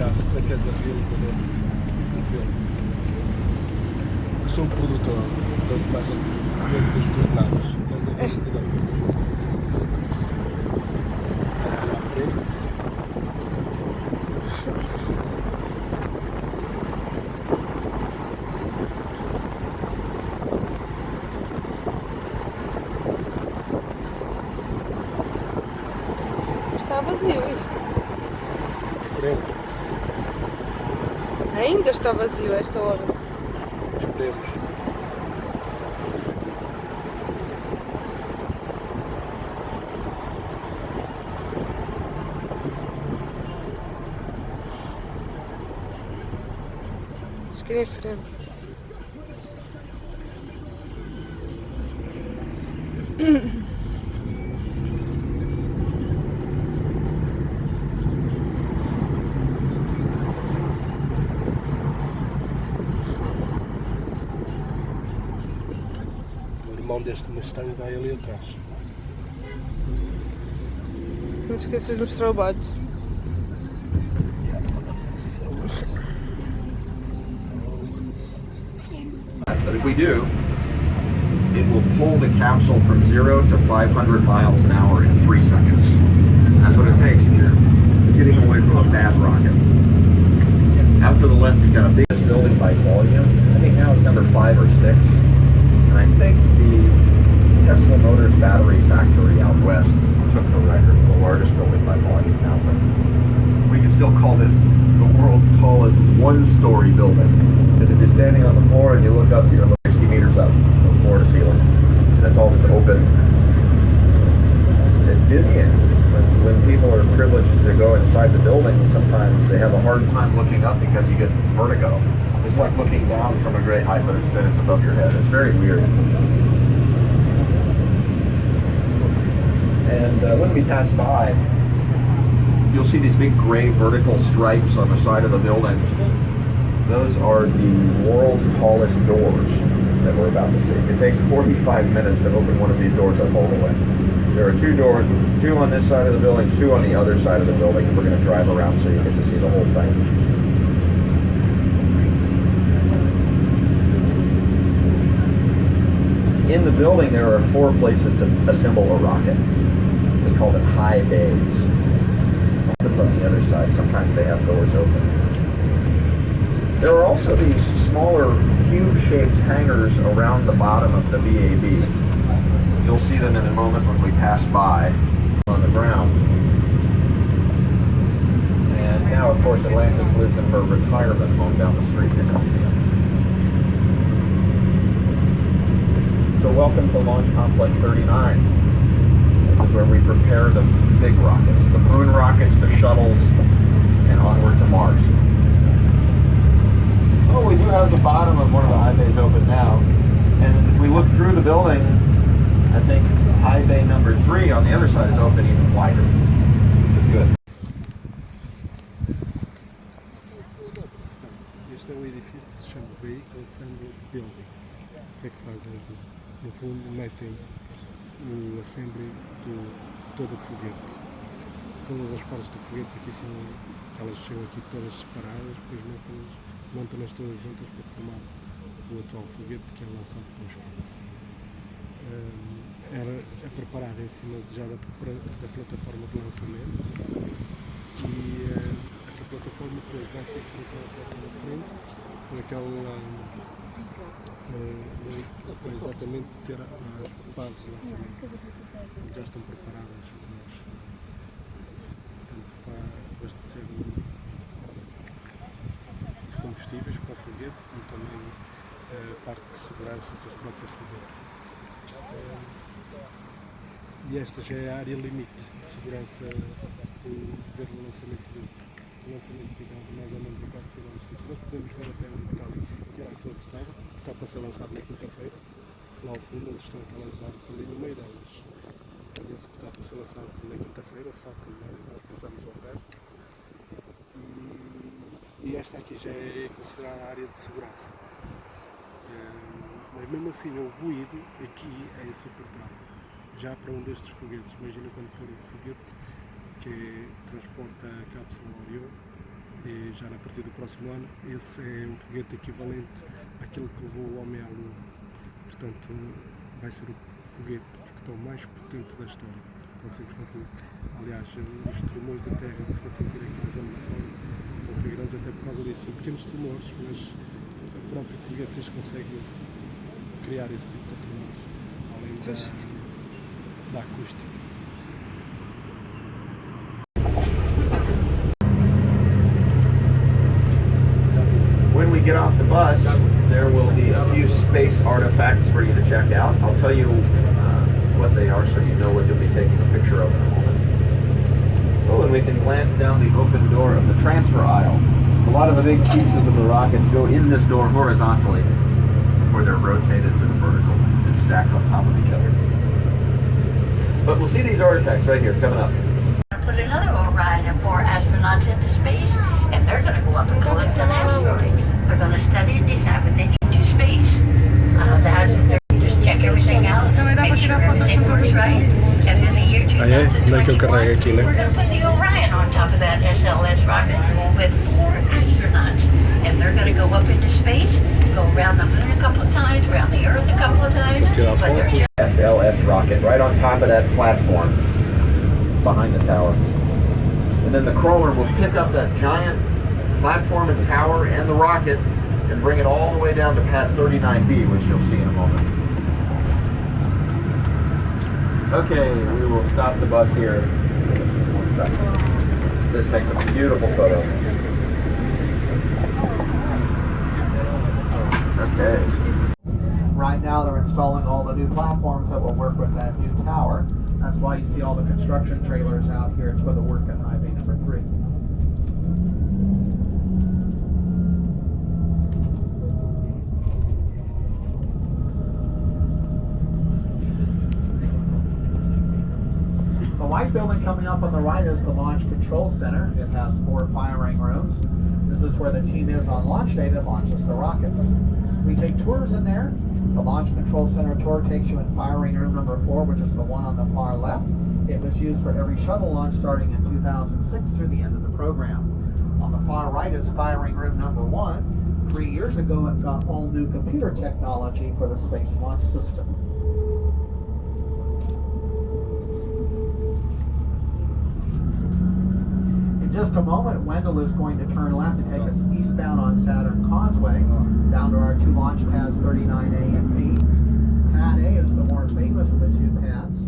chaves, tu é que és a realizador do filme. Eu sou o produtor, portanto mais ou menos as coordenadas. Tu és a realizadora. Olha à frente. Está vazio isto. Esperemos. Ainda está vazio a esta hora. Esperemos. Acho que é em frente. O irmão deste Mustang vai ali atrás. Não te esqueças de mostrar o badge. But if we do, it will pull the capsule from 0 to 500 miles an hour in 3 seconds. That's what it takes if you're getting away from a bad rocket. Out to the left, you've got a big building by volume. I think now it's number 5 or 6. And I think the Tesla Motors battery factory out west took the record for the largest building by volume now. But we can still call this the world's tallest one-story building. Because if you're standing on the floor and you look up, you're 60 meters up from floor to ceiling. And it's all just open. It's dizzying. When people are privileged to go inside the building, sometimes they have a hard time looking up because you get vertigo. It's like looking down from a great height, but instead it's above your head. It's very weird. And when we pass by, you'll see these big gray vertical stripes on the side of the building. Those are the world's tallest doors that we're about to see. It takes 45 minutes to open one of these doors up all the way. There are 2 doors, 2 on this side of the building, 2 on the other side of the building, and we're going to drive around so you get to see the whole thing. In the building, there are 4 places to assemble a rocket. We call them high bays. On the other side, sometimes they have doors open. There are also these smaller cube-shaped hangars around the bottom of the VAB. You'll see them in a moment when we pass by on the ground. And now, of course, Atlantis lives in her retirement home down the street in the museum. So welcome to Launch Complex 39. This is where we prepare the big rockets, the moon rockets, the shuttles, and onward to Mars. Oh, we do have the bottom of one of the high bays open now. And if we look through the building, I think high bay number 3 on the other side is open even wider. This is good. Este é o edifício que se chama Vehicle Assembly Building. O que é que faz? No fundo, metem o assembly de todo o foguete. Todas as partes do foguete aqui são, que elas chegam aqui todas separadas, depois montam-nas todas juntas para formar o atual foguete que é lançado para o espaço. É preparado em cima já da plataforma de lançamento e essa plataforma depois vai ser colocada na frente por aquela para exatamente ter as bases de lançamento. Já estão preparadas tanto para abastecer os combustíveis para o foguete como também a parte de segurança do próprio foguete. E esta já é a área limite de segurança de ver o lançamento disso. O lançamento fica mais ou menos a 4 km. Nós podemos ver até onde está ali, que era aquilo que estava, que está para ser lançado na quinta-feira, lá ao fundo onde estão aquelas árvores ali no meio delas. Esse que está para ser lançado na quinta-feira, o foco nós passamos ao pé. E esta aqui já é considerada a área de segurança. Mas mesmo assim o ruído aqui é insuportável. Já para um destes foguetes, imagina quando for um foguete que transporta a cápsula Orion, E já a partir do próximo ano, esse é um foguete equivalente àquele que levou o homem à Lua. Portanto, vai ser o foguetão mais potente da história. Tão simples quanto isso. Aliás, os tremores da Terra que se vai sentir aqui na zona de fora vão ser grandes até por causa disso. São pequenos tremores, mas o próprio foguete consegue criar esse tipo de tremores, além da acústica. When we get off the bus, there will be a few space artifacts for you to check out. I'll tell you what they are so you know what you'll be taking a picture of in a moment. Oh, and we can glance down the open door of the transfer aisle. A lot of the big pieces of the rockets go in this door horizontally before they're rotated to the vertical and stacked on top of each other. But we'll see these artifacts right here coming up. Put another Orion and 4 astronauts into space, and they're going to go up and collect an asteroid. They're going to study and decide what they need to space. Just check everything out, make sure everything works right, and then the year 2021, we're going to put the Orion on top of that SLS rocket with 4 astronauts, and they're going to go up into space, go around the moon a couple of times, around the Earth a couple of times. SLS rocket right on top of that platform behind the tower. And then the crawler will pick up that giant platform and tower and the rocket and bring it all the way down to pad 39B, which you'll see in a moment. Okay, we will stop the bus here. Just 1 second. This makes a beautiful photo. Okay. Right now they're installing all the new platforms that will work with that new tower. That's why you see all the construction trailers out here. It's for the work at high bay number 3. The white building coming up on the right is the Launch Control Center. It has 4 firing rooms. This is where the team is on launch day that launches the rockets. We take tours in there. The Launch Control Center tour takes you in firing room number 4, which is the one on the far left. It was used for every shuttle launch starting in 2006 through the end of the program. On the far right is firing room number 1. 3 years ago, it got all new computer technology for the Space Launch System. In just a moment, Wendell is going to turn left and take us eastbound on Saturn Causeway down to our 2 launch pads, 39A and B. Pad A is the more famous of the 2 pads.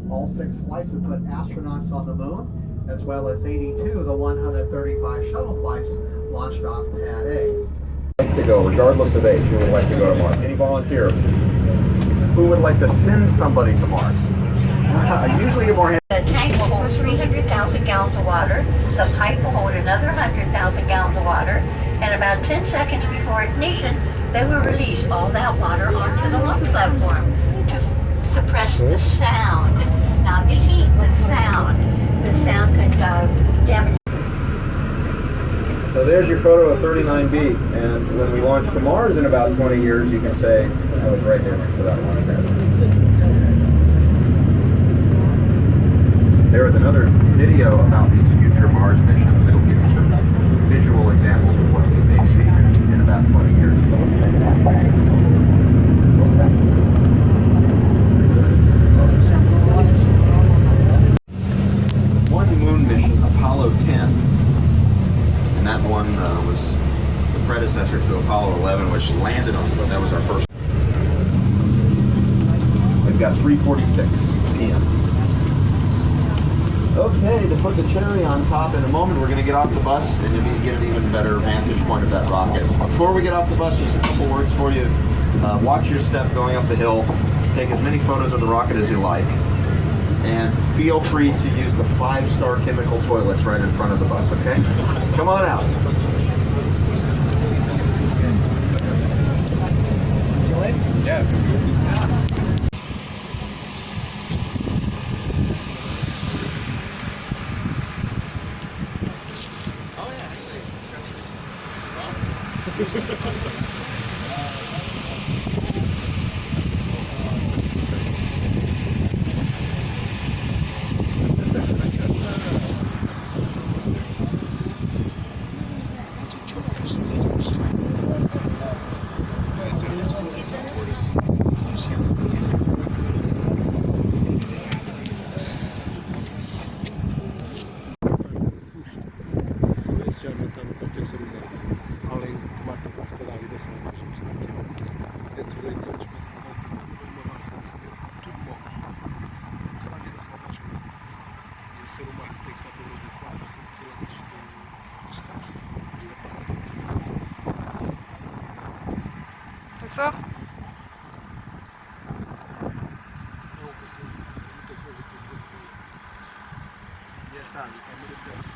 All 6 flights have put astronauts on the moon, as well as 82 of the 135 shuttle flights launched off Pad A. To go, regardless of age, who would like to go to Mars? Any volunteers? Who would like to send somebody to Mars? Usually you more. The tank will hold 300,000 gallons of water. The pipe will hold another 100,000 gallons of water. And about 10 seconds before ignition, they will release all that water onto the launch platform to suppress the sound. Not the heat, the sound. The sound could damage. So there's your photo of 39B, and when we launch to Mars in about 20 years, you can say, I was right there next to that launch pad. There is another video about these future Mars missions. It'll give you some visual examples of what you may see in about 20 years. One moon mission, Apollo 10, and that one was the predecessor to Apollo 11, which landed on the moon. That was our first. We've got 3:46 p.m. Okay, to put the cherry on top, in a moment we're going to get off the bus and you'll get an even better vantage point of that rocket. Before we get off the bus, just a couple words for you. Watch your step going up the hill. Take as many photos of the rocket as you like. And feel free to use the 5-star chemical toilets right in front of the bus, okay? Come on out. Yes. Se esse já aumentando qualquer ser humano, além do mata-passo toda a vida selvagem que está aqui, dentro de 800 metros uma base de lançamento, tudo morre. Toda a vida selvagem morre. E o ser humano tem que estar pelo menos a 4, 5 km de distância da base de lançamento. É só? É um resumo, é muita coisa que eu vou ver. E esta água está maravilhosa.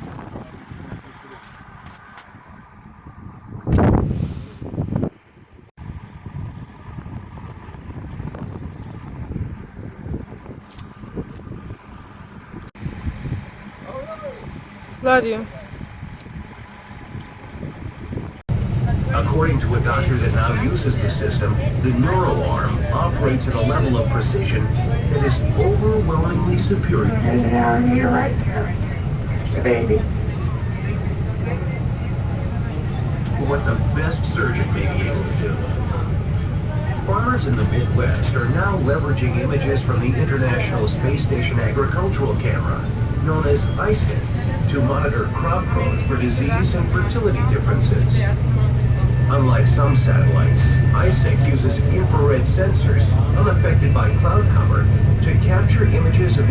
Hilario. According to a doctor that now uses the system, the neural arm operates at a level of precision that is overwhelmingly superior. Now you're right there, Mr. Baby. What the best surgeon may be able to do. Farmers in the Midwest are now leveraging images from the International Space Station agricultural camera, known as ISIC, to monitor crop growth for disease and fertility differences. Unlike some satellites, ISIC uses infrared sensors, unaffected by cloud cover, to capture images of the